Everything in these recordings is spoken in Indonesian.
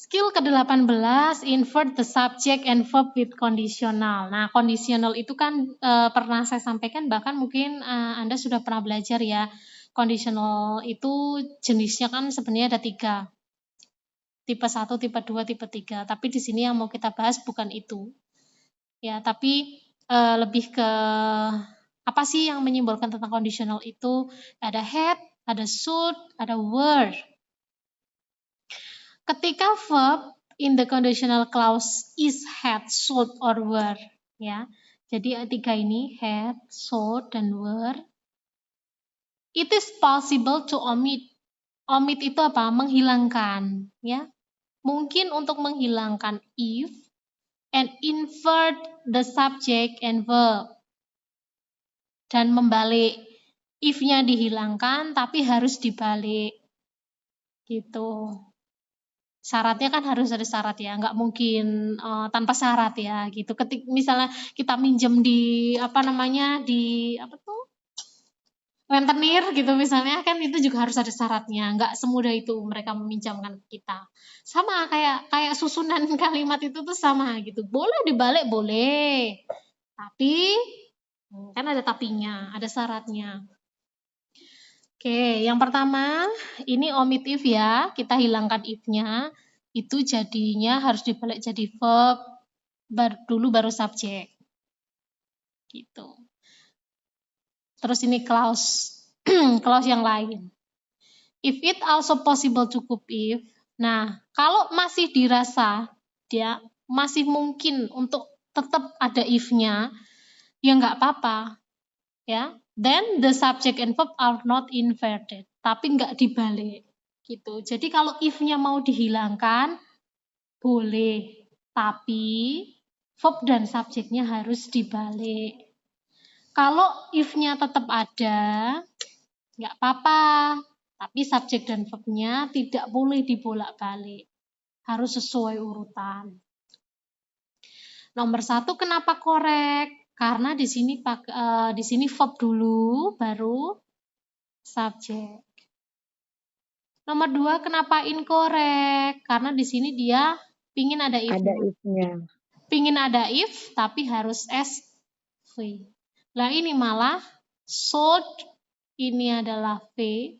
Skill ke-18, invert the subject and verb with conditional. Nah, conditional itu kan pernah saya sampaikan, bahkan mungkin Anda sudah pernah belajar ya. Conditional itu jenisnya kan sebenarnya ada 3. Tipe 1, tipe 2, tipe 3. Tapi di sini yang mau kita bahas bukan itu. Ya, tapi lebih ke apa sih yang menyimbolkan tentang conditional itu? Ada had, ada should, ada were. Ketika verb in the conditional clause is had, should, or were, ya. Jadi 3 ini had, should, dan were. It is possible to omit. Omit itu apa? Menghilangkan, ya. Mungkin untuk menghilangkan if and invert the subject and verb. Dan membalik. If-nya dihilangkan tapi harus dibalik. Gitu. Syaratnya kan harus ada syarat ya, nggak mungkin tanpa syarat ya gitu. Misalnya kita minjem di rentenir gitu misalnya, kan itu juga harus ada syaratnya, nggak semudah itu mereka meminjamkan ke kita. Sama kayak susunan kalimat itu tuh sama gitu, boleh dibalik boleh, tapi kan ada tapinya, ada syaratnya. Oke, yang pertama ini omit if ya, kita hilangkan if-nya, itu jadinya harus dibalik jadi verb, dulu baru subjek. Gitu. Terus ini clause, clause yang lain. If it also possible cukup if, nah kalau masih dirasa dia masih mungkin untuk tetap ada if-nya, ya nggak apa-apa, ya. Then the subject and verb are not inverted, tapi nggak dibalik gitu. Jadi kalau if-nya mau dihilangkan boleh, tapi verb dan subjeknya harus dibalik. Kalau if-nya tetap ada, nggak apa-apa, tapi subjek dan verb-nya tidak boleh dibolak-balik, harus sesuai urutan. Nomor 1 kenapa korek? Karena di sini verb dulu, baru subjek. Nomor 2 kenapa incorrect? Karena di sini dia pingin ada if-nya. Ada if-nya. Pingin ada if, tapi harus SV. Lah ini malah should, ini adalah V,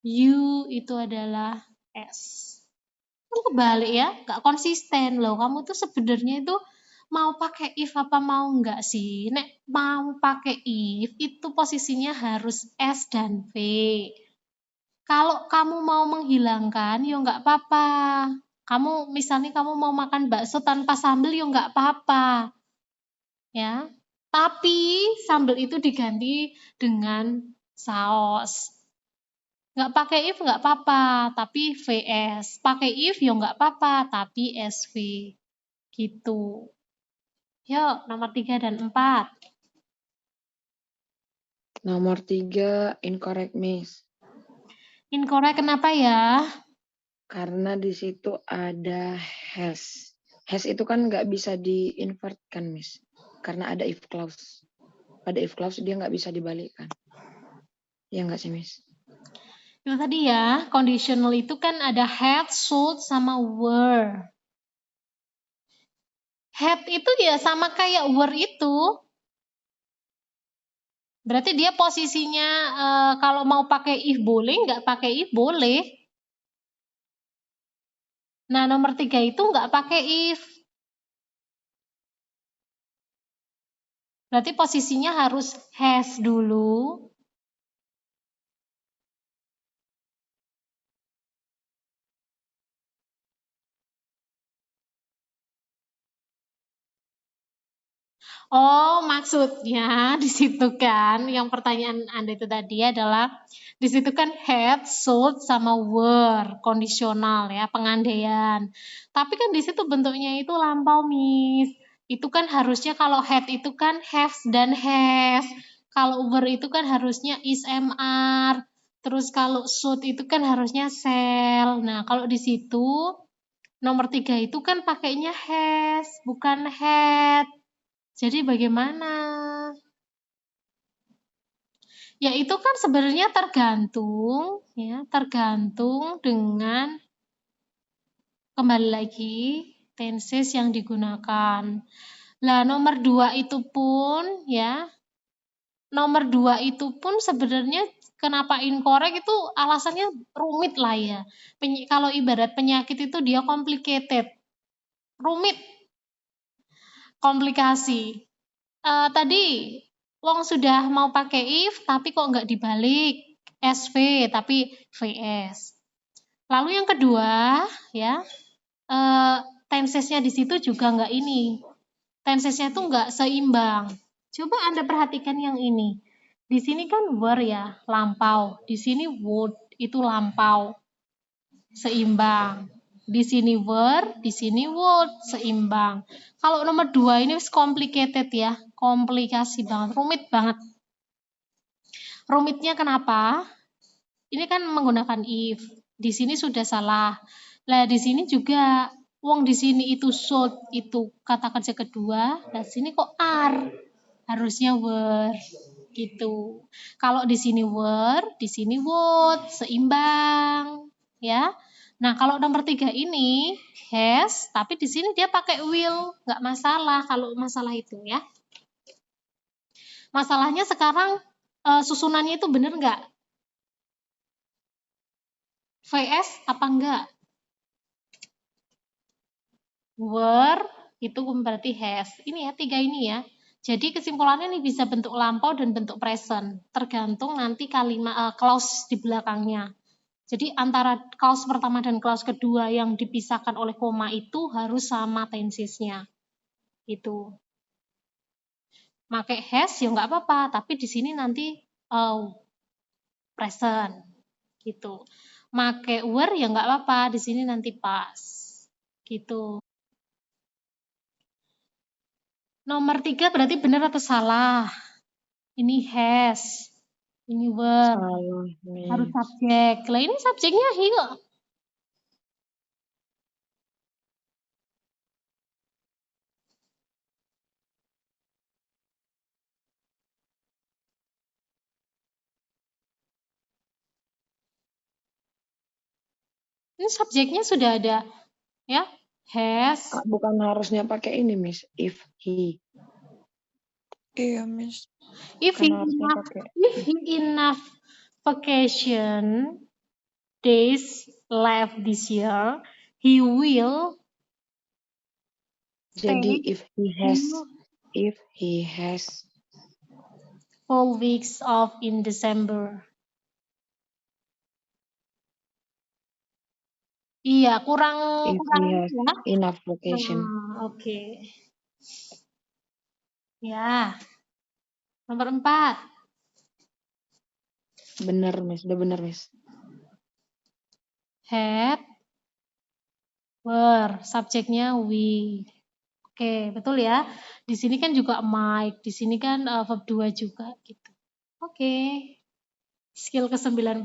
you itu adalah S. Itu kebalik ya, gak konsisten loh. Kamu tuh sebenarnya itu mau pakai if apa mau enggak sih? Nek mau pakai if itu posisinya harus S dan V. Kalau kamu mau menghilangkan ya enggak apa-apa. Misalnya kamu mau makan bakso tanpa sambal ya enggak apa-apa. Ya. Tapi sambal itu diganti dengan saus. Nggak pakai if nggak apa-apa, tapi VS. Pakai if ya nggak apa-apa, tapi SV. Gitu. Yuk, nomor 3 dan 4. Nomor 3, incorrect, Miss. Incorrect kenapa ya? Karena di situ ada has. Has itu kan nggak bisa di-invert kan, Miss. Karena ada if clause. Pada if clause dia nggak bisa dibalikkan. Ya nggak sih, Miss? Itu tadi ya, conditional itu kan ada had, should, sama were. Had itu ya sama kayak were itu. Berarti dia posisinya kalau mau pakai if boleh, nggak pakai if boleh. Nah, nomor 3 itu nggak pakai if. Berarti posisinya harus has dulu. Oh, maksudnya di situ kan, yang pertanyaan Anda itu tadi adalah, di situ kan had, should, sama were, kondisional ya, pengandaian. Tapi kan di situ bentuknya itu lampau, Miss. Itu kan harusnya kalau had itu kan have dan has. Kalau were itu kan harusnya is, MR. Terus kalau should itu kan harusnya shall. Nah, kalau di situ nomor 3 itu kan pakainya has, bukan had. Jadi bagaimana? Ya itu kan sebenarnya tergantung dengan kembali lagi tenses yang digunakan. Lah nomor 2 itu pun ya, nomor 2 itu pun sebenarnya kenapa incorrect itu alasannya rumit lah ya. Kalau ibarat penyakit itu dia complicated, rumit, komplikasi. Tadi wong sudah mau pakai if tapi kok nggak dibalik SV tapi VS. Lalu yang kedua ya, tensesnya di situ juga nggak ini. Tensesnya tuh nggak seimbang. Coba Anda perhatikan yang ini. Di sini kan were ya, lampau. Di sini would, itu lampau. Seimbang. Di sini were, di sini would, seimbang. Kalau nomor 2 ini complicated ya, komplikasi banget, rumit banget. Rumitnya kenapa? Ini kan menggunakan if. Di sini sudah salah. Lah di sini juga wong di sini itu should itu kata kerja kedua, dan sini kok are. Harusnya were gitu. Kalau di sini were, di sini would, seimbang, ya. Nah, kalau nomor 3 ini has, tapi di sini dia pakai will, nggak masalah kalau masalah itu ya. Masalahnya sekarang susunannya itu bener nggak? VS apa enggak? Were itu berarti has. Ini ya, 3 ini ya. Jadi kesimpulannya nih bisa bentuk lampau dan bentuk present, tergantung nanti kalimat clause di belakangnya. Jadi antara clause pertama dan clause kedua yang dipisahkan oleh koma itu harus sama tensesnya. Gitu. Pakai has ya nggak apa-apa, tapi di sini nanti present. Gitu. Pakai were ya nggak apa-apa, di sini nanti past. Gitu. Nomor 3 berarti benar atau salah? Ini has, ini were. Salah, Harus Miss. subjek. Lah ini subjeknya he kok. Ini subjeknya sudah ada ya. Has. Bukan harusnya pakai ini, Miss. If he. Iya, Miss. If Kan harusnya pakai he enough vacation days left this year, he will Jadi stay if he has 4 weeks off in December. Iya, kurang if he has ya. enough vacation. Oke. Ya. Nomor 4. Bener, Miss. Udah bener, Miss. Had, were, subjeknya we. Oke, betul ya. Di sini kan juga might, di sini kan verb 2 juga gitu. Oke. Skill ke-19,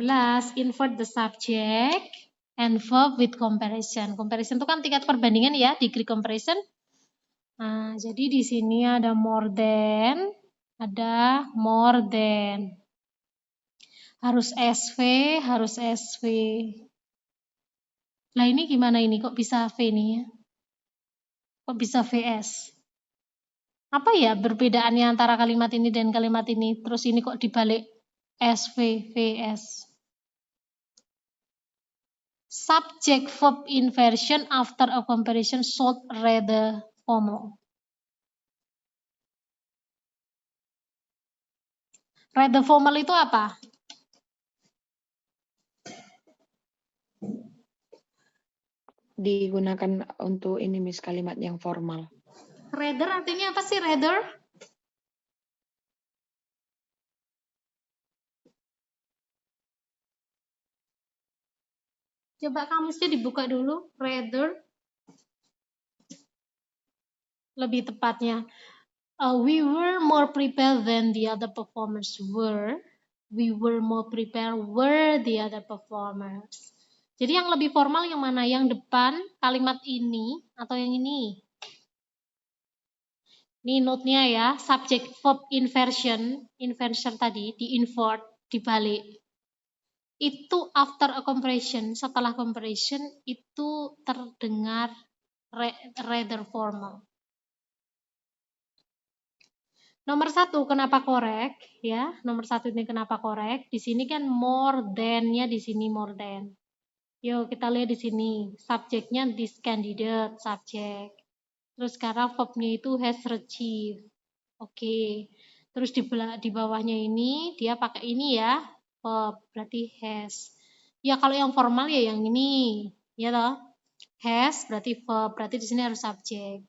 invert the subject and verb with comparison. Comparison itu kan tingkat perbandingan ya, degree comparison. Nah, jadi di sini ada more than, ada more than. Harus SV, harus SV. Lah ini gimana ini? Kok bisa V nih ya? Kok bisa VS? Apa ya perbedaannya antara kalimat ini dan kalimat ini? Terus ini kok dibalik SV, VS? Subject verb inversion after a comparison should rather formal. Rather formal itu apa? Digunakan untuk ini, Miss, kalimat yang formal. Rather artinya apa sih rather? Coba kamusnya dibuka dulu. Rather. Lebih tepatnya. We were more prepared than the other performers were. We were more prepared were the other performers. Jadi yang lebih formal yang mana? Yang depan kalimat ini atau yang ini? Ini note-nya ya, subject verb inversion. Inversion tadi, di invert, dibalik. itu after a compression, setelah compression itu terdengar rather formal. Nomor satu, kenapa korek? Ya, nomor satu ini kenapa korek? Di sini kan more than-nya di sini more than. Yuk kita lihat di sini, subjeknya this candidate, subjek. Terus sekarang verb-nya itu has achieved. Oke. Terus di bawahnya ini dia pakai ini ya, verb, berarti has. Ya kalau yang formal ya yang ini, ya toh. Has berarti verb, berarti di sini harus subjek.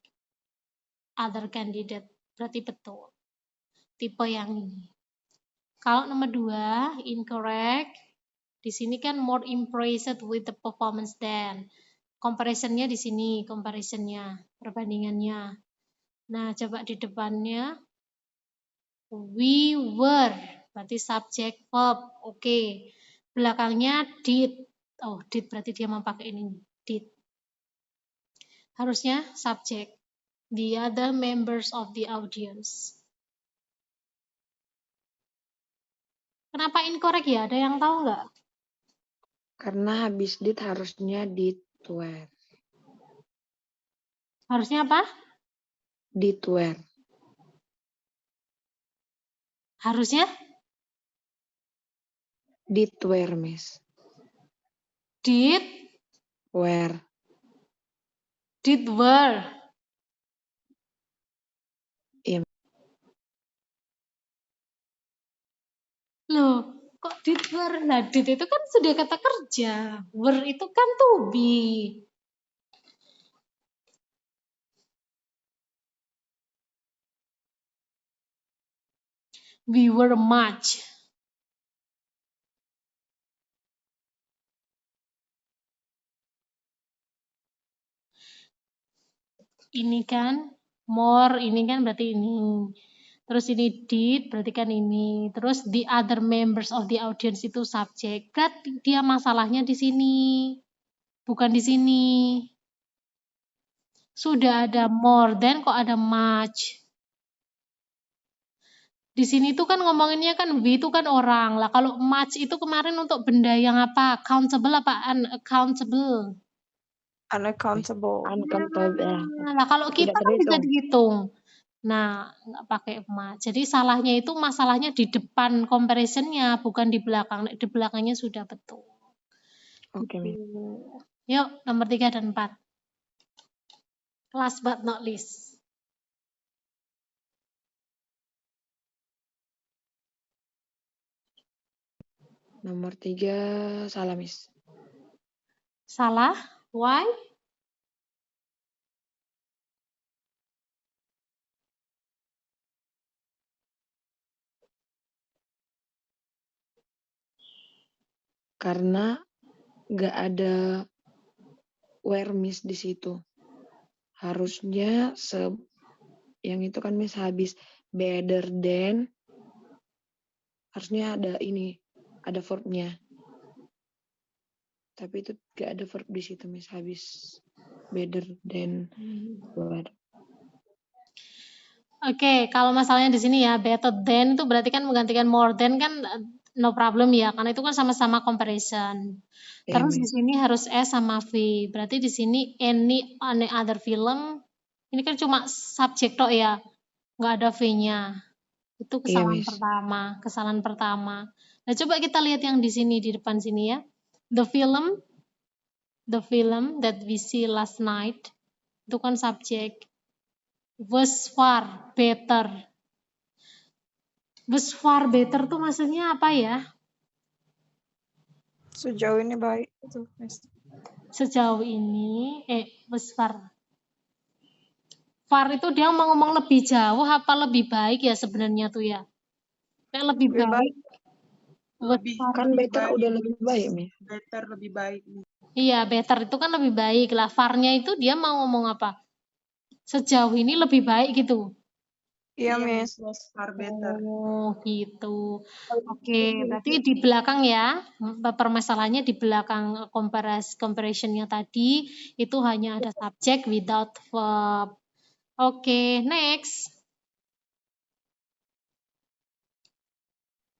Other candidate, berarti betul. Tipe yang ini. Kalau nomor 2, incorrect. Di sini kan more impressed with the performance than. Comparison-nya di sini, comparison-nya, perbandingannya. Nah, coba di depannya we were, berarti subject verb. Oke. Belakangnya did. Oh, did berarti dia mau pakai ini, did. Harusnya subject. The other members of the audience. Kenapa incorrect ya? Ada yang tahu nggak? Karena habis did harusnya did were. Harusnya apa? Did were. Harusnya Did were, Miss. did, Were. did were. Iya. Loh, kok did were? Nah, did itu kan sudah kata kerja. Were itu kan to be. We were much. Ini kan more, ini kan berarti ini. Terus ini did, berarti kan ini. Terus the other members of the audience itu subject. Berarti dia masalahnya di sini. Bukan di sini. Sudah ada more than, kok ada much. Di sini tuh kan ngomonginnya kan we itu kan orang. Lah kalau much itu kemarin untuk benda yang apa? Countable apa unaccountable? Unaccountable. Uncountable. Nah, kalau kita Tidak kan bisa terhitung. dihitung. Nah, nggak pakai much. Jadi salahnya itu masalahnya di depan comparisonnya, bukan di belakang. Di belakangnya sudah betul. Oke, Miss. Yuk, nomor 3 dan 4. Last but not least. Nomor 3 salah, Miss. Salah? Why? Karena nggak ada were, Miss, di situ. Harusnya yang itu kan, Miss, habis better than harusnya ada ini, ada verb-nya. Tapi itu nggak ada verb di situ, Miss, habis better than were. Oke, kalau masalahnya di sini ya, better than itu berarti kan menggantikan more than kan no problem ya, karena itu kan sama-sama comparison. Iya, Terus di Miss. sini harus S sama V. Berarti di sini any other film ini kan cuma subjek tok ya, nggak ada V-nya. Itu Iya, kesalahan Miss. pertama, kesalahan pertama. Nah, coba kita lihat yang di sini di depan sini ya. The film that we see last night itu kan subjek. Was far better. Was far better tuh maksudnya apa ya? Sejauh ini baik itu, Miss. Sejauh ini, was far. Far itu dia mau ngomong lebih jauh apa lebih baik ya sebenarnya tuh ya? Kayak lebih Lebih baik. Was Lebih far. Kan better baik, udah lebih baik, Miss. better lebih baik. Iya, better itu kan lebih baik lah. Far-nya itu dia mau ngomong apa? Sejauh ini lebih baik gitu. Iya, Miss. Was far better. Oh, gitu. Oke, berarti di belakang ya, permasalahannya di belakang comparison-nya tadi itu hanya ada subject without verb. Oke, next.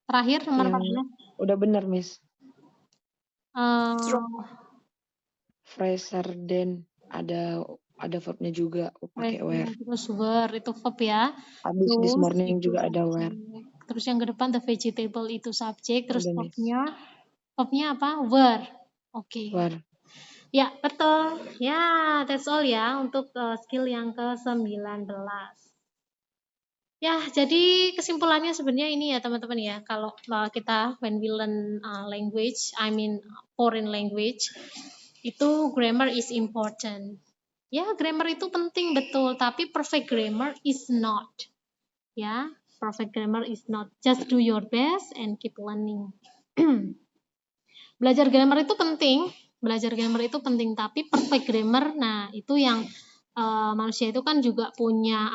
Terakhir nomor Yang 14. udah benar, Miss. True. Fresher than ada verbnya juga pakai were. Terus were itu verb ya. Habis this Terus morning itu juga ada were. subjek. Terus yang ke depan the vegetable itu subjek. Terus Ada miss. verbnya apa? Were. Oke. Were. Ya, betul. Ya, that's all ya untuk skill yang ke-19. Ya, jadi kesimpulannya sebenarnya ini ya teman-teman ya. Kalau kita when we learn language, I mean foreign language, itu grammar is important. Ya, grammar itu penting betul, tapi perfect grammar is not. Ya, perfect grammar is not. Just do your best and keep learning. Belajar grammar itu penting, tapi perfect grammar, nah itu yang manusia itu kan juga punya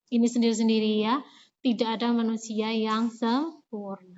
ini sendiri-sendiri ya. Tidak ada manusia yang sempurna.